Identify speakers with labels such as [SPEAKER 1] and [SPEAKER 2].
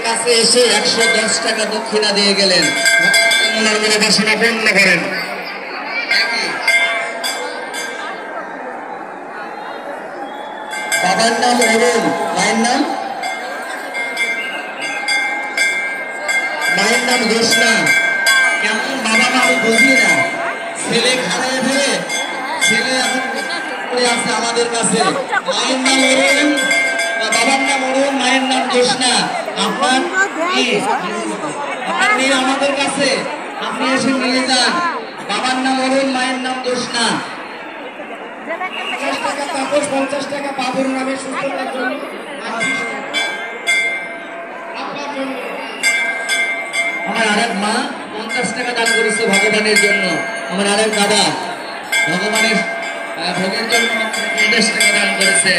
[SPEAKER 1] কাছে এসে 110 টাকা দক্ষিণা দিয়ে গেলেন। ওনার মনোবাসনা পূর্ণ করেন। বাবার নাম অরুণ, মায়ের নাম জোসনা। কেমন বাবা মা আমি বুঝি না। ছেলে খারাপ হয়ে ছেলে এখন আছে আমাদের কাছে। মায়ের নাম অরুণ, বাবার নাম অরুণ, মায়ের নাম জোসনা। আপনার মেয়ে আমাদের কাছে, আপনি এসে নিয়ে যান। বাবার নাম অরুণ, মায়ের নাম জোসনা। 50 টাকা তাপস, 50 টাকা বাবুর নামে সুস্থতার জন্য। আমার আরেক মা 50 টাকা দান করেছে ভগবানের জন্য। আমার আরেক দাদা ভগবানের ভোগের জন্য 50 টাকা দান করেছে।